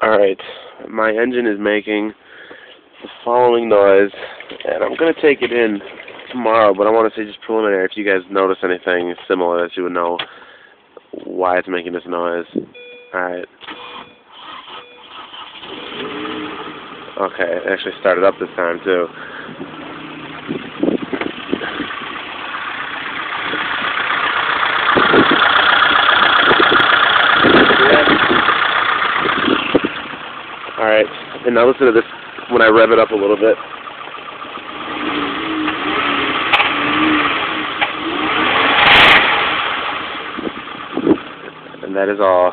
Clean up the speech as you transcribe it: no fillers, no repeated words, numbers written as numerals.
Alright, my engine is making the following noise, and I'm going to take it in tomorrow, but I want to say just preliminary, if you guys notice anything similar that you would know why it's making this noise. Alright. Okay, it actually started up this time too. Alright, and now listen to this when I rev it up a little bit. And that is all.